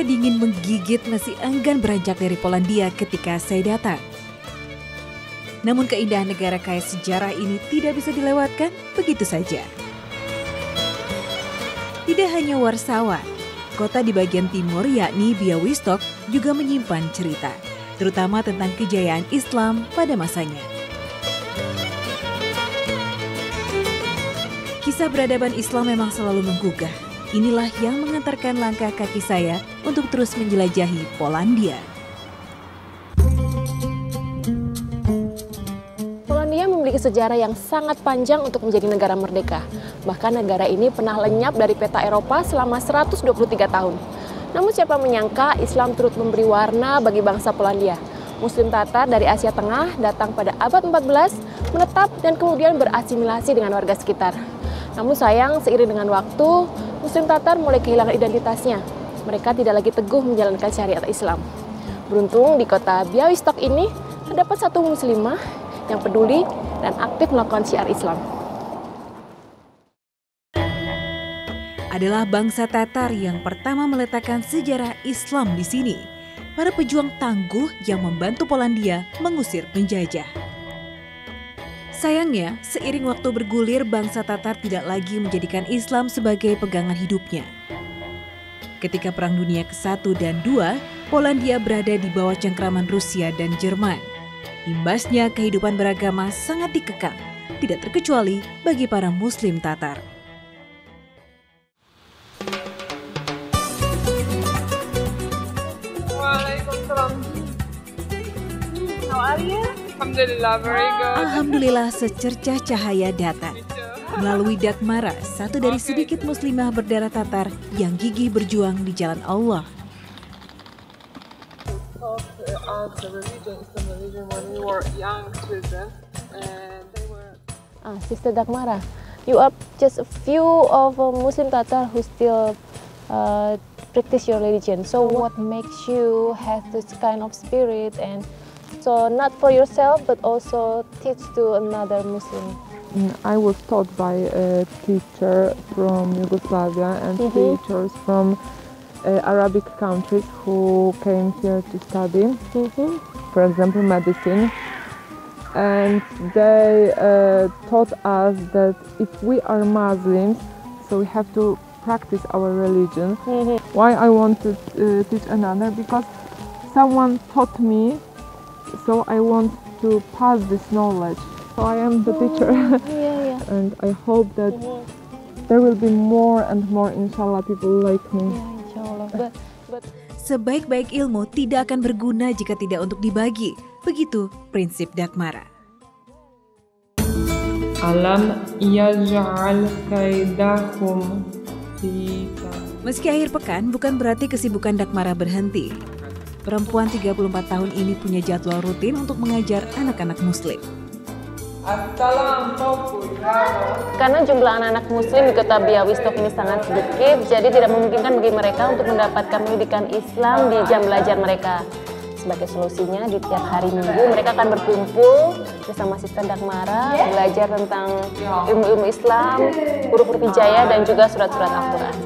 Udara dingin menggigit masih enggan beranjak dari Polandia ketika saya datang. Namun keindahan negara kaya sejarah ini tidak bisa dilewatkan begitu saja. Tidak hanya Warsawa, kota di bagian timur yakni Białystok juga menyimpan cerita, terutama tentang kejayaan Islam pada masanya. Kisah peradaban Islam memang selalu menggugah. Inilah yang mengantarkan langkah kaki saya untuk terus menjelajahi Polandia. Polandia memiliki sejarah yang sangat panjang untuk menjadi negara merdeka. Bahkan negara ini pernah lenyap dari peta Eropa selama 123 tahun. Namun siapa menyangka Islam turut memberi warna bagi bangsa Polandia. Muslim Tatar dari Asia Tengah datang pada abad 14, menetap dan kemudian berasimilasi dengan warga sekitar. Namun sayang, seiring dengan waktu, Muslim Tatar mulai kehilangan identitasnya. Mereka tidak lagi teguh menjalankan syariat Islam. Beruntung di kota Białystok ini terdapat satu muslimah yang peduli dan aktif melakukan syiar Islam. Adalah bangsa Tatar yang pertama meletakkan sejarah Islam di sini. Para pejuang tangguh yang membantu Polandia mengusir penjajah. Sayangnya, seiring waktu bergulir, bangsa Tatar tidak lagi menjadikan Islam sebagai pegangan hidupnya. Ketika Perang Dunia ke-1 dan 2, Polandia berada di bawah cengkraman Rusia dan Jerman. Imbasnya kehidupan beragama sangat dikekang, tidak terkecuali bagi para Muslim Tatar. Waalaikumsalam. How are you? Alhamdulillah, very good. Alhamdulillah, secercah cahaya datang. Melalui Dakmara, satu dari sedikit muslimah berdarah Tatar yang gigih berjuang di jalan Allah. Sister Dakmara, you are just a few of Muslim Tatar who still practice your religion. So what makes you have this kind of spirit, and so not for yourself but also teach to another Muslim? I was taught by a teacher from Yugoslavia and teachers from Arabic countries who came here to study, for example, medicine. And they taught us that if we are Muslims, so we have to practice our religion. Why I want to teach another? Because someone taught me, so I want to pass this knowledge. So I am the teacher, and I hope that there will be more and more, inshallah, people like me. Sebaik-baik ilmu tidak akan berguna jika tidak untuk dibagi. Begitu prinsip Dakmara. Alam yaj'al kaidahum. Meski akhir pekan, bukan berarti kesibukan Dakmara berhenti. Perempuan 34 tahun ini punya jadwal rutin untuk mengajar anak-anak Muslim. Karena jumlah anak-anak Muslim di kota Białystok ini sangat sedikit, jadi tidak memungkinkan bagi mereka untuk mendapatkan pendidikan Islam di jam belajar mereka. Sebagai solusinya, di tiap hari Minggu mereka akan berkumpul bersama Sister Dakmara, belajar tentang ilmu-ilmu Islam, huruf-huruf hijaiyah, dan juga surat-surat Al-Quran.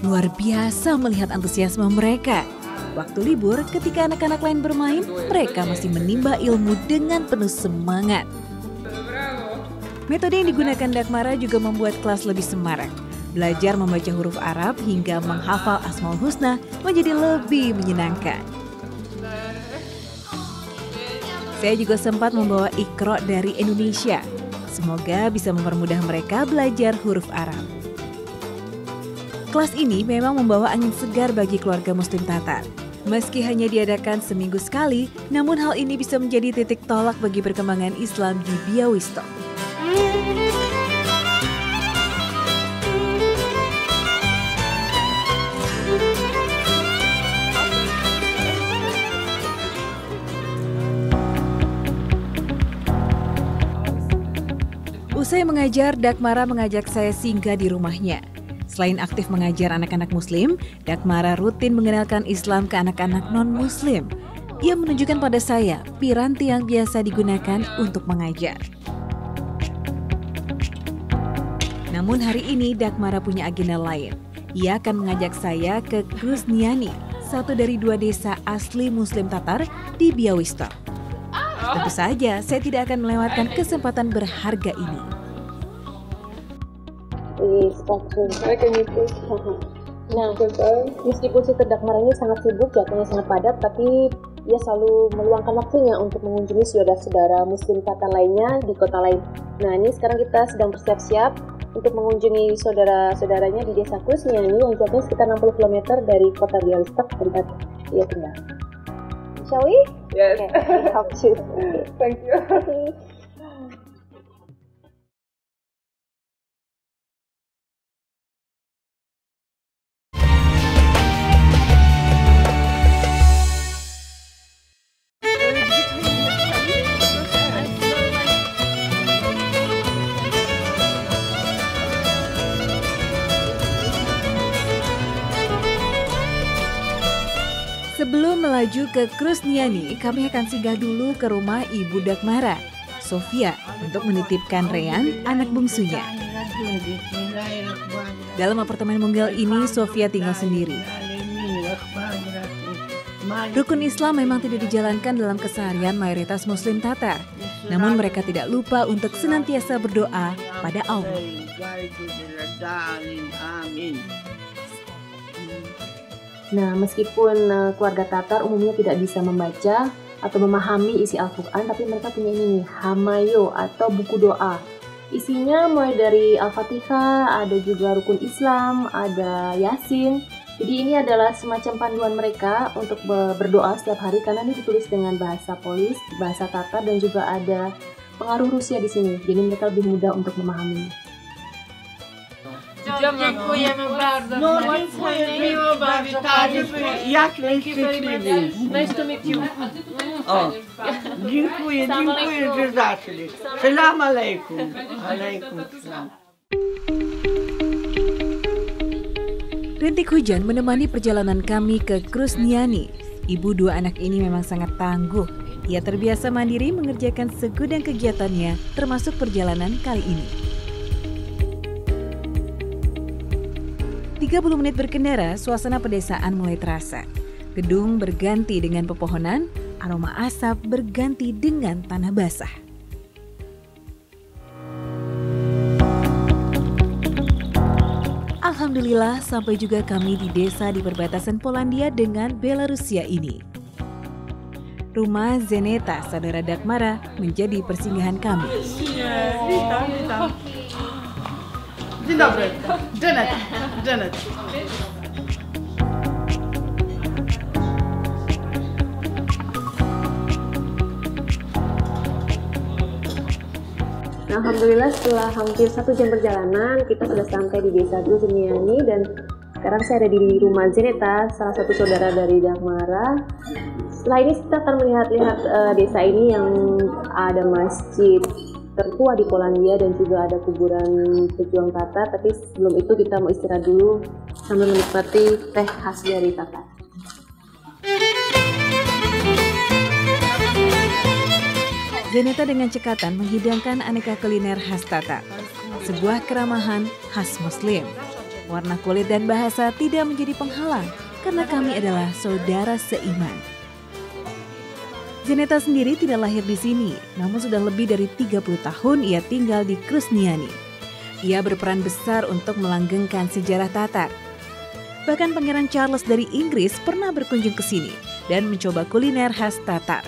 Luar biasa melihat antusiasme mereka. Waktu libur, ketika anak-anak lain bermain, mereka masih menimba ilmu dengan penuh semangat. Metode yang digunakan Dakmara juga membuat kelas lebih semarak. Belajar membaca huruf Arab hingga menghafal Asmaul Husna menjadi lebih menyenangkan. Saya juga sempat membawa Iqra dari Indonesia. Semoga bisa mempermudah mereka belajar huruf Arab. Kelas ini memang membawa angin segar bagi keluarga Muslim Tatar. Meski hanya diadakan seminggu sekali, namun hal ini bisa menjadi titik tolak bagi perkembangan Islam di Białystok. Usai mengajar, Dakmara mengajak saya singgah di rumahnya. Selain aktif mengajar anak-anak Muslim, Dakmara rutin mengenalkan Islam ke anak-anak non-Muslim. Ia menunjukkan pada saya piranti yang biasa digunakan untuk mengajar. Namun hari ini Dakmara punya agenda lain, Ia akan mengajak saya ke Krusniani, satu dari 2 desa asli Muslim Tatar di Białystok. Tentu saja saya tidak akan melewatkan kesempatan berharga ini. Nah, meskipun si Dagmara ini sangat sibuk, jadwalnya sangat padat, tapi ia selalu meluangkan waktunya untuk mengunjungi saudara-saudara Muslim Tatar lainnya di kota lain. Nah, ini sekarang kita sedang bersiap-siap untuk mengunjungi saudara-saudaranya di desa Krusniani yang jaraknya sekitar 60 km dari kota Białystok tempat ia tinggal. Shall we? Yes. Okay, help you. Thank you. Sebelum melaju ke Krusniani, kami akan singgah dulu ke rumah Ibu Dagmara, Sofia, untuk menitipkan Rean, anak bungsunya. Dalam apartemen munggal ini, Sofia tinggal sendiri. Rukun Islam memang tidak dijalankan dalam keseharian mayoritas Muslim Tatar. Namun mereka tidak lupa untuk senantiasa berdoa pada Allah. Nah, meskipun keluarga Tatar umumnya tidak bisa membaca atau memahami isi Al-Quran, tapi mereka punya ini nih, Hamayo atau buku doa. Isinya mulai dari Al-Fatihah, ada juga Rukun Islam, ada Yasin. Jadi ini adalah semacam panduan mereka untuk berdoa setiap hari karena ini ditulis dengan bahasa Polis, bahasa Tatar, dan juga ada pengaruh Rusia di sini. Jadi mereka lebih mudah untuk memahami. Dziękujemy bardzo. No, dziękuję, miło bardzo. Jak najszczęśliwiej. Nice to meet you. O, dziękuję, że zaszli. Salam alaikum. Alaikum salam. Rintik hujan menemani perjalanan kami ke Krusniani. Ibu 2 anak ini memang sangat tangguh. Ia terbiasa mandiri mengerjakan segudang kegiatannya, termasuk perjalanan kali ini. 30 menit berkendara, suasana pedesaan mulai terasa. Gedung berganti dengan pepohonan, aroma asap berganti dengan tanah basah. Alhamdulillah, sampai juga kami di desa di perbatasan Polandia dengan Belarusia ini. Rumah Zeneta, saudara Dagmara, menjadi persinggahan kami. Witam. Dzień dobry. Janet. Nah, alhamdulillah setelah hampir 1 jam perjalanan, kita sudah sampai di desa Krusniani dan sekarang saya ada di rumah Zeneta, salah satu saudara dari Dagmara. Setelah ini kita akan melihat-lihat desa ini yang ada masjid tertua di Polandia dan juga ada kuburan pejuang Tatar. Tapi sebelum itu kita mau istirahat dulu sambil menikmati teh khas dari Tatar. Zeneta dengan cekatan menghidangkan aneka kuliner khas Tatar, sebuah keramahan khas Muslim. Warna kulit dan bahasa tidak menjadi penghalang karena kami adalah saudara seiman. Zeneta sendiri tidak lahir di sini, namun sudah lebih dari 30 tahun ia tinggal di Krusniani. Ia berperan besar untuk melanggengkan sejarah Tatar. Bahkan Pangeran Charles dari Inggris pernah berkunjung ke sini dan mencoba kuliner khas Tatar.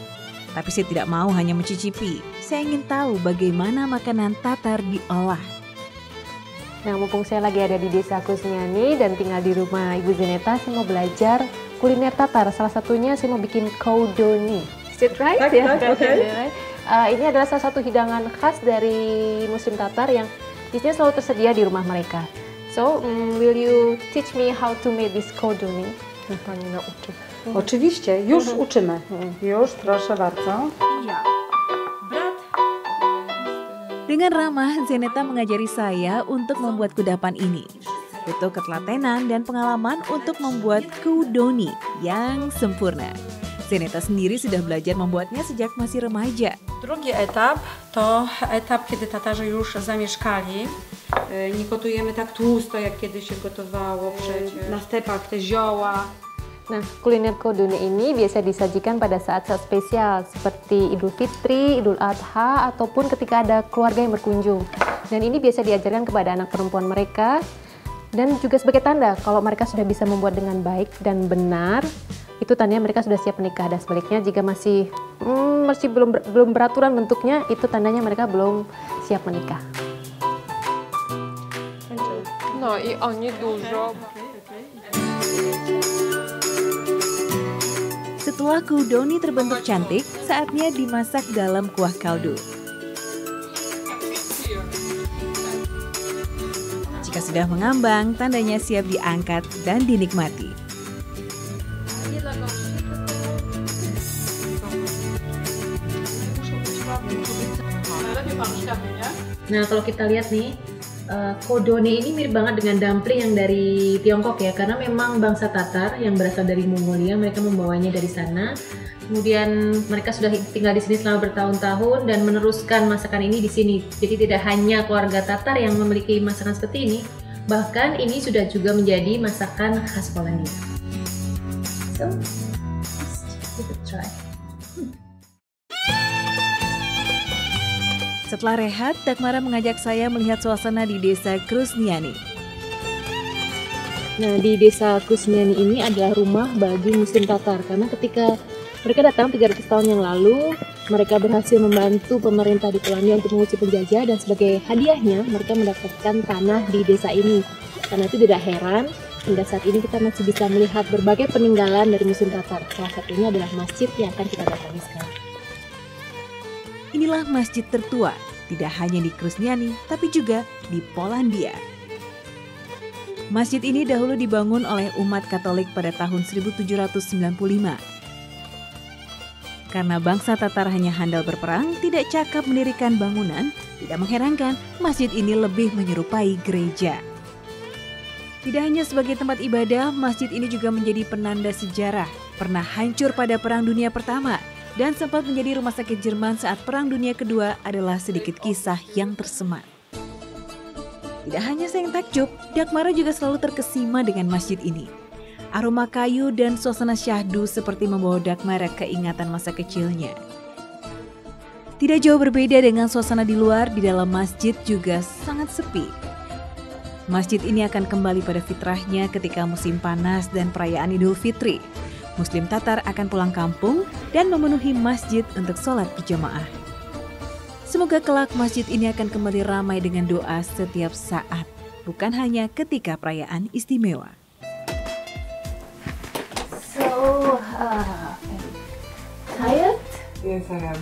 Tapi saya tidak mau hanya mencicipi, saya ingin tahu bagaimana makanan Tatar diolah. Nah, mumpung saya lagi ada di desa Krusniani dan tinggal di rumah Ibu Zeneta, saya mau belajar kuliner Tatar. Salah satunya saya mau bikin koudoni. Is it right? Okay. Ini adalah salah satu hidangan khas dari Muslim Tatar yang biasanya selalu tersedia di rumah mereka. So, will you teach me how to make this koudoni? Pani nauczy. Oczywiście, już uczymy. Już, proszę bardzo. Dengan ramah, Zeneta mengajari saya untuk membuat kudapan ini. Butuh ketelatenan dan pengalaman untuk membuat koudoni yang sempurna. Zeneta sendiri sudah belajar membuatnya sejak masih remaja. Drugi etap to etap, kiedy Tatarzy już zamieszkali Nie gotujemy tak tłusto, jak kiedyś się gotowało na stepach, te zioła. Nah, kuliner Kodone ini biasa disajikan pada saat-saat spesial seperti Idul Fitri, Idul Adha, ataupun ketika ada keluarga yang berkunjung. Dan ini biasa diajarkan kepada anak perempuan mereka dan juga sebagai tanda kalau mereka sudah bisa membuat dengan baik dan benar, itu tandanya mereka sudah siap menikah. Dan sebaliknya jika masih belum beraturan bentuknya, itu tandanya mereka belum siap menikah. No i oni dużo. Setelah kudoni terbentuk cantik, saatnya dimasak dalam kuah kaldu. Jika sudah mengambang, tandanya siap diangkat dan dinikmati. Nah, kalau kita lihat nih, Kodone ini mirip banget dengan dumpling yang dari Tiongkok ya, karena memang bangsa Tatar yang berasal dari Mongolia, mereka membawanya dari sana. Kemudian mereka sudah tinggal di sini selama bertahun-tahun dan meneruskan masakan ini di sini. Jadi tidak hanya keluarga Tatar yang memiliki masakan seperti ini, bahkan ini sudah juga menjadi masakan khas Polandia. So, let's give it a try. Setelah rehat, Dagmara mengajak saya melihat suasana di desa Krusniani. Nah, di desa Krusniani ini adalah rumah bagi Muslim Tatar, karena ketika mereka datang 300 tahun yang lalu, mereka berhasil membantu pemerintah di Polandia untuk mengusir penjajah, dan sebagai hadiahnya mereka mendapatkan tanah di desa ini. Karena itu tidak heran, hingga saat ini kita masih bisa melihat berbagai peninggalan dari Muslim Tatar. Salah satunya adalah masjid yang akan kita datangi sekarang. Inilah masjid tertua, tidak hanya di Krusniani, tapi juga di Polandia. Masjid ini dahulu dibangun oleh umat Katolik pada tahun 1795. Karena bangsa Tatar hanya handal berperang, tidak cakap mendirikan bangunan, tidak mengherankan masjid ini lebih menyerupai gereja. Tidak hanya sebagai tempat ibadah, masjid ini juga menjadi penanda sejarah. Pernah hancur pada Perang Dunia Pertama, dan sempat menjadi rumah sakit Jerman saat Perang Dunia Kedua adalah sedikit kisah yang tersemat. Tidak hanya saya yang takjub, Dagmara juga selalu terkesima dengan masjid ini. Aroma kayu dan suasana syahdu seperti membawa Dagmara keingatan masa kecilnya. Tidak jauh berbeda dengan suasana di luar, di dalam masjid juga sangat sepi. Masjid ini akan kembali pada fitrahnya ketika musim panas dan perayaan Idul Fitri. Muslim Tatar akan pulang kampung dan memenuhi masjid untuk sholat berjamaah. Semoga kelak masjid ini akan kembali ramai dengan doa setiap saat, bukan hanya ketika perayaan istimewa. So, tired? Yes, I am.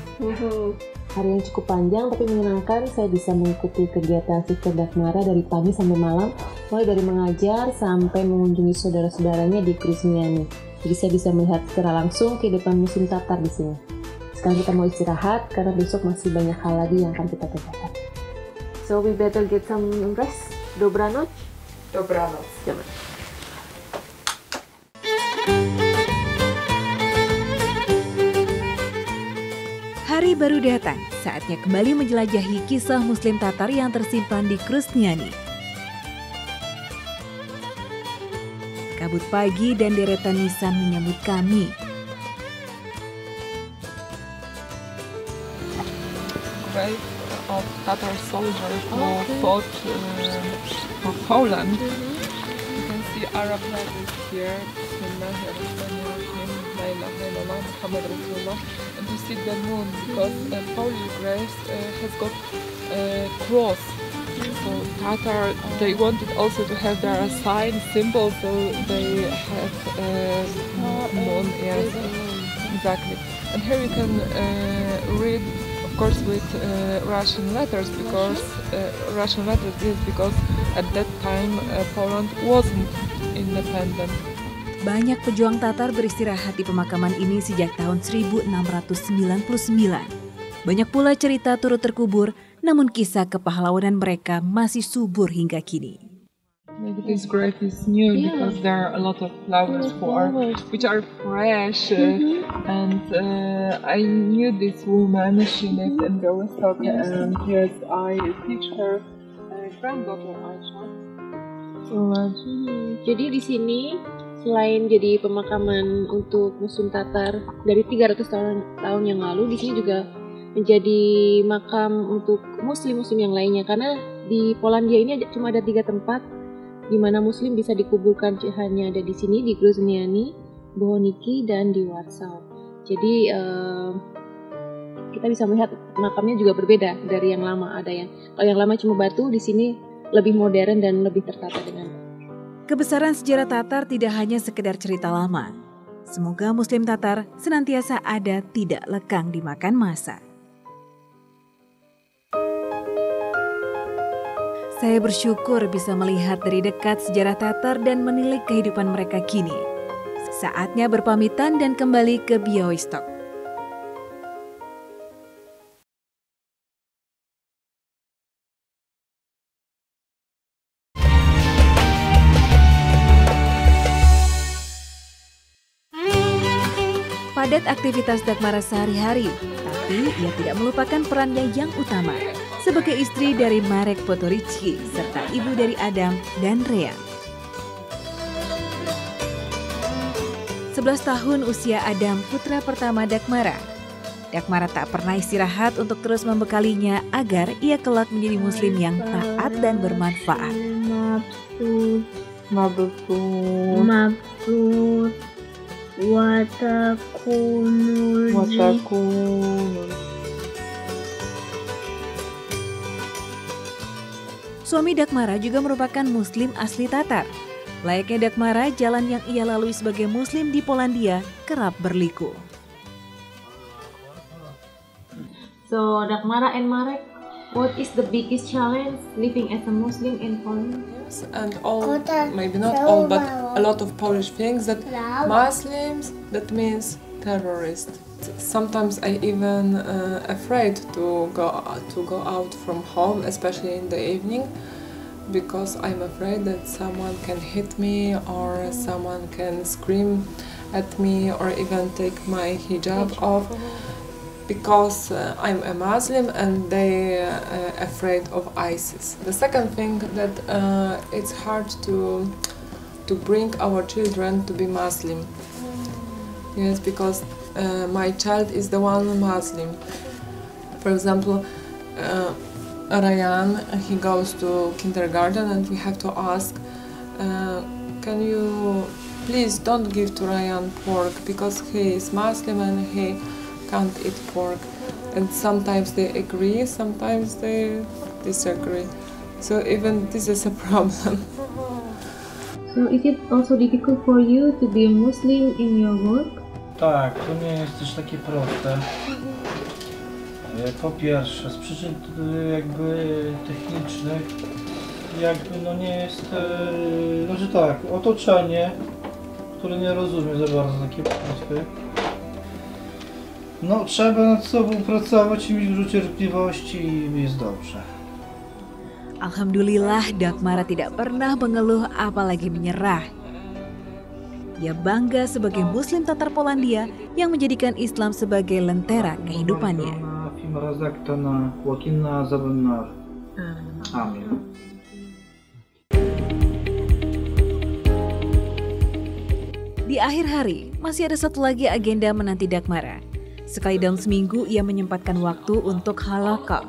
Hari yang cukup panjang tapi menyenangkan. Saya bisa mengikuti kegiatan Sister Dagmara dari pagi sampai malam, mulai dari mengajar sampai mengunjungi saudara-saudaranya di Krusniani. Jadi saya bisa melihat secara langsung kehidupan Muslim Tatar di sini. Sekarang kita mau istirahat karena besok masih banyak hal lagi yang akan kita kerjakan. So we better get some rest. Dobranoc. Dobranoc. Hari baru datang, saatnya kembali menjelajahi kisah Muslim Tatar yang tersimpan di Krusniani. Kabut pagi dan deretan nisan menyambut kami. Grave of Tatar soldiers who fought for Poland. You can see Arab letters here. And you see the moon because Polish graves has got a cross. So Tatar, they wanted also to have their sign, symbol, so they have moon, yes, exactly. And here you can read, of course, with Russian letters, because at that time Poland wasn't independent. Banyak pejuang Tatar beristirahat di pemakaman ini sejak tahun 1699. Banyak pula cerita turut terkubur, namun kisah kepahlawanan mereka masih subur hingga kini. Maybe this grave is new because there are a lot of flowers which are fresh, and I knew this woman. She lived in Białystok, and yes, I teach her granddaughter Aisha. Jadi di sini selain jadi pemakaman untuk Muslim Tatar dari 300 tahun yang lalu, di sini juga menjadi makam untuk Muslim-Muslim yang lainnya, karena di Polandia ini cuma ada 3 tempat di mana Muslim bisa dikuburkan, hanya ada di sini, di Groznyani, Bohoniki, dan di Warsaw. Jadi kita bisa melihat makamnya juga berbeda dari yang lama. Kalau yang lama cuma batu, di sini lebih modern dan lebih tertata dengan baik. Kebesaran sejarah Tatar tidak hanya sekedar cerita lama. Semoga Muslim Tatar senantiasa ada, tidak lekang dimakan masa. Saya bersyukur bisa melihat dari dekat sejarah Tatar dan menilik kehidupan mereka kini. Saatnya berpamitan dan kembali ke Białystok. Padat aktivitas Dagmara sehari-hari, tapi ia tidak melupakan perannya yang utama sebagai istri dari Marek Potoricki serta ibu dari Adam dan Rea. 11 tahun usia Adam, putra pertama Dagmara. Dagmara tak pernah istirahat untuk terus membekalinya agar ia kelak menjadi muslim yang taat dan bermanfaat. Mabrur Watakunul. Suami Dagmara juga merupakan muslim asli Tatar. Layaknya Dagmara, jalan yang ia lalui sebagai muslim di Polandia kerap berliku. So Dagmara and Marek, what is the biggest challenge living as a Muslim in Poland? And all, maybe not all, but a lot of Polish things that Muslims, that means terrorist. Sometimes I even afraid to go out from home, especially in the evening, because I'm afraid that someone can hit me or someone can scream at me or even take my hijab off, because I'm a Muslim and they afraid of ISIS. The second thing that it's hard to bring our children to be Muslim. Yes, because my child is the one Muslim. For example, Ryan, he goes to kindergarten and we have to ask, can you please don't give to Ryan pork because he is Muslim and he can't eat pork. And sometimes they agree, sometimes they disagree. So even this is a problem. So is it also difficult for you to be a Muslim in your work? Tak, to nie jest też takie proste. Po pierwsze, z przyczyn jakby technicznych, jakby no nie jest, znaczy tak, otoczenie, które nie rozumie za bardzo takie proste. No trzeba nad sobą pracować i mieć dużo cierpliwości i jest dobrze. Alhamdulillah, Dagmara tidak pernah mengeluh apalagi menyerah. Ia bangga sebagai muslim Tatar Polandia yang menjadikan Islam sebagai lentera kehidupannya. Amin. Di akhir hari, masih ada satu lagi agenda menanti Dagmara. Sekali dalam seminggu, ia menyempatkan waktu untuk halaqah.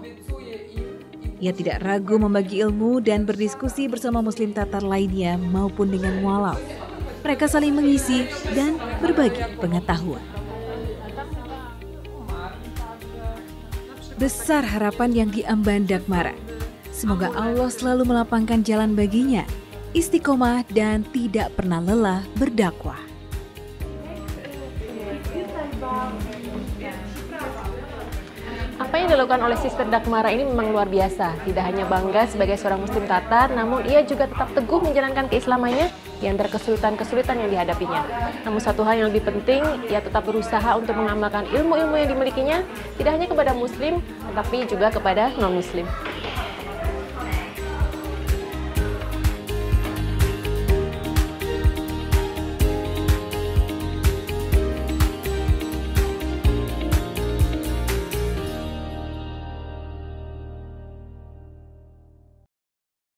Ia tidak ragu membagi ilmu dan berdiskusi bersama muslim Tatar lainnya maupun dengan mualaf. Mereka saling mengisi dan berbagi pengetahuan. Besar harapan yang diemban Dagmara. Semoga Allah selalu melapangkan jalan baginya, istiqomah dan tidak pernah lelah berdakwah. Apa yang dilakukan oleh Sister Dagmara ini memang luar biasa. Tidak hanya bangga sebagai seorang muslim Tatar, namun ia juga tetap teguh menjalankan keislamannya di antara kesulitan-kesulitan yang dihadapinya. Namun satu hal yang lebih penting, ia tetap berusaha untuk mengamalkan ilmu-ilmu yang dimilikinya, tidak hanya kepada muslim, tetapi juga kepada non-muslim.